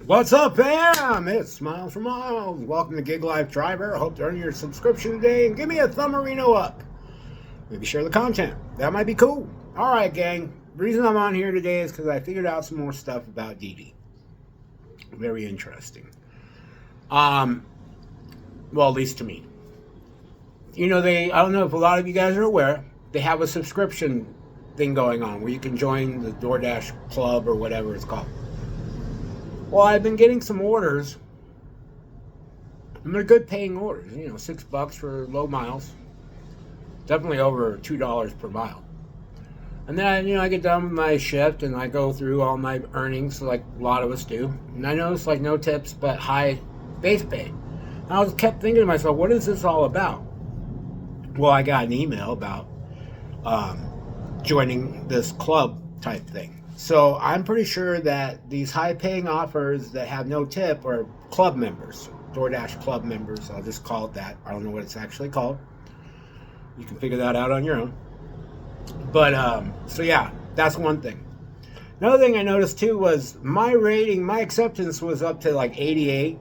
What's up, fam? It's Smiles for Miles. Welcome to Gig Life Driver. Hope to earn your subscription today and give me a thumberino up. Maybe share the content. That might be cool. All right, gang. The reason I'm on here today is because I figured out some more stuff about Didi. Very interesting. Well, at least to me. I don't know if a lot of you guys are aware, they have a subscription thing going on where you can join the DoorDash club or whatever it's called. Well, I've been getting some orders. They're good paying orders, $6 for low miles. Definitely over $2 per mile. And then, I get done with my shift and I go through all my earnings like a lot of us do. And I notice like no tips, but high base pay. And I was kept thinking to myself, what is this all about? Well, I got an email about joining this club type thing. So I'm pretty sure that these high-paying offers that have no tip are club members, DoorDash club members. I'll just call it that. I don't know what it's actually called. You can figure that out on your own. But, so yeah, that's one thing. Another thing I noticed, too, was my rating, my acceptance was up to like 88.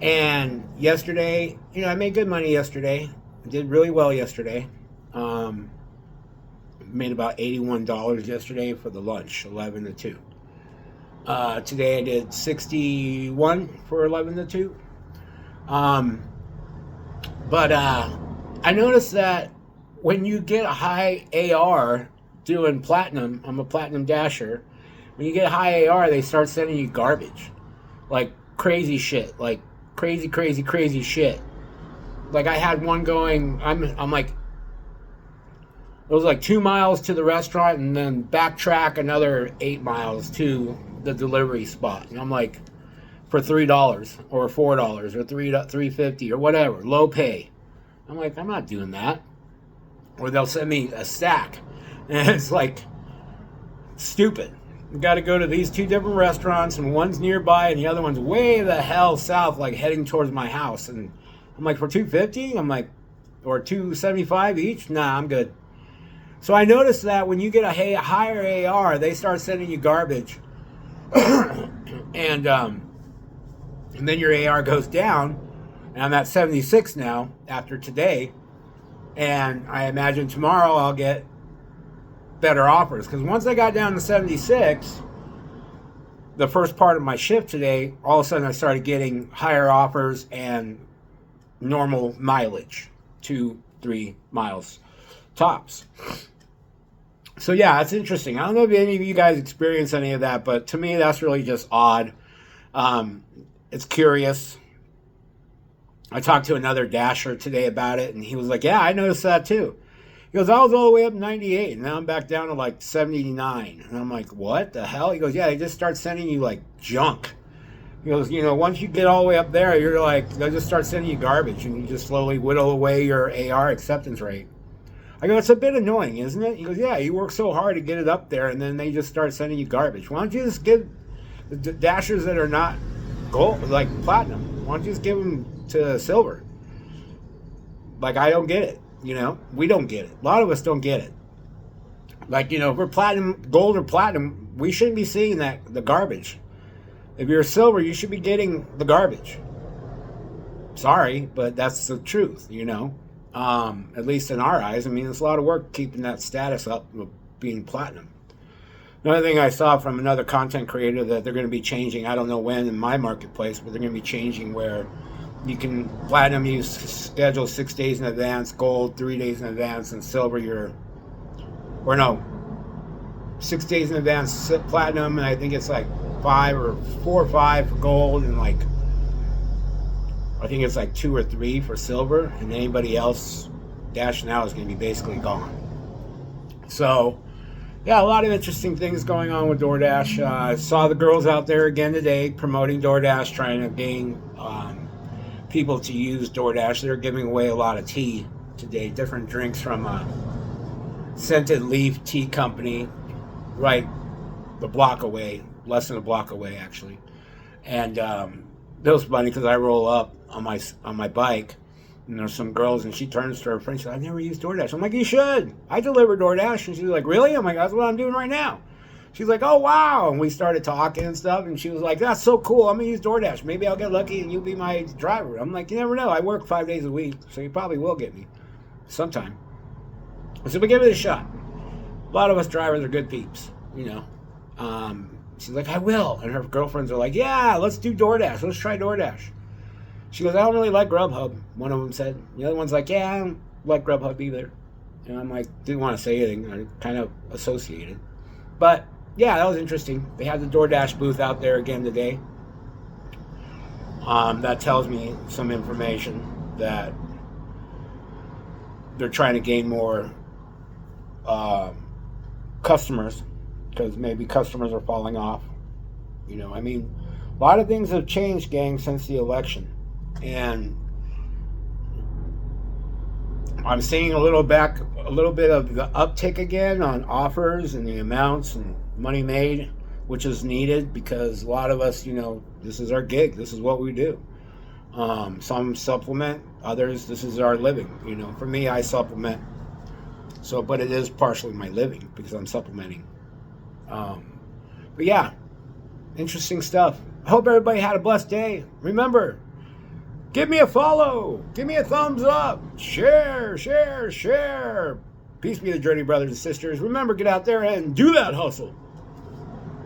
And yesterday, I made good money yesterday. I did really well yesterday. Made about $81 yesterday for the lunch, 11 to 2. Today I did 61 for 11 to 2. But I noticed that when you get a high AR doing platinum, I'm a platinum dasher. When you get high AR, they start sending you garbage, like crazy shit, like crazy shit. Like I had one going. I'm like. It was like 2 miles to the restaurant and then backtrack another 8 miles to the delivery spot. And I'm like, for $3 or $4 or $3.50 or whatever, low pay. I'm like, I'm not doing that. Or they'll send me a stack. And it's like, stupid. You got to go to these two different restaurants and one's nearby and the other one's way the hell south, like heading towards my house. And I'm like, for $2.50? I'm like, or $2.75 each? Nah, I'm good. So I noticed that when you get a higher AR, they start sending you garbage, and then your AR goes down, and I'm at 76 now after today, and I imagine tomorrow I'll get better offers, because once I got down to 76, the first part of my shift today, all of a sudden I started getting higher offers and normal mileage, 2-3 miles tops. So yeah, it's interesting. I don't know if any of you guys experience any of that, but to me that's really just odd. It's curious. I talked to another dasher today about it, and he was like, yeah, I noticed that too. He goes, I was all the way up 98, and now I'm back down to like 79. And I'm like, what the hell? He goes, yeah, they just start sending you like junk. He goes, once you get all the way up there, you're like, they'll just start sending you garbage, and you just slowly whittle away your AR acceptance rate. I go, it's a bit annoying, isn't it? He goes, yeah, you work so hard to get it up there, and then they just start sending you garbage. Why don't you just give the dashers that are not gold, like platinum, why don't you just give them to silver? Like, I don't get it, We don't get it. A lot of us don't get it. Like, if we're platinum, gold or platinum, we shouldn't be seeing the garbage. If you're silver, you should be getting the garbage. Sorry, but that's the truth, At least in our eyes. I mean, it's a lot of work keeping that status up of being platinum. Another thing I saw from another content creator that they're going to be changing, I don't know when in my marketplace, but they're going to be changing where you can platinum, you schedule 6 days in advance, gold 3 days in advance, and silver 6 days in advance platinum, and I think it's like 4 or 5 for gold, and like I think it's like 2 or 3 for silver, and anybody else dashing out is going to be basically gone. So, yeah, a lot of interesting things going on with DoorDash. I saw the girls out there again today promoting DoorDash, trying to gain people to use DoorDash. They're giving away a lot of tea today, different drinks from Scented Leaf Tea Company, right the block away, less than a block away actually. And that was funny because I roll up on my bike, and there's some girls, and she turns to her friend. She said, "I've never used DoorDash." I'm like, "You should. I deliver DoorDash." And she's like, "Really?" I'm like, "That's what I'm doing right now." she's like, oh, wow. And we started talking and stuff. And she was like, that's so cool. I'm going to use DoorDash. Maybe I'll get lucky and you'll be my driver. I'm like, you never know. I work 5 days a week, so you probably will get me sometime. So we give it a shot. A lot of us drivers are good peeps, you know. She's like, I will. And her girlfriends are like, yeah, let's do DoorDash. Let's try DoorDash. She goes, I don't really like Grubhub, one of them said. The other one's like, yeah, I don't like Grubhub either. And I'm like, didn't want to say anything. I kind of associated. But, yeah, that was interesting. They had the DoorDash booth out there again today. That tells me some information that they're trying to gain more customers, because maybe customers are falling off. You know, I mean, a lot of things have changed, gang, since the election. And I'm seeing a little bit of the uptick again on offers and the amounts and money made, which is needed because a lot of us, you know, this is our gig. This is what we do. Some supplement, others, this is our living. You know, for me, I supplement. So, but it is partially my living because I'm supplementing. But yeah, interesting stuff. I hope everybody had a blessed day. Remember, give me a follow. Give me a thumbs up. Share, share, share. Peace be to journey brothers and sisters. Remember, get out there and do that hustle.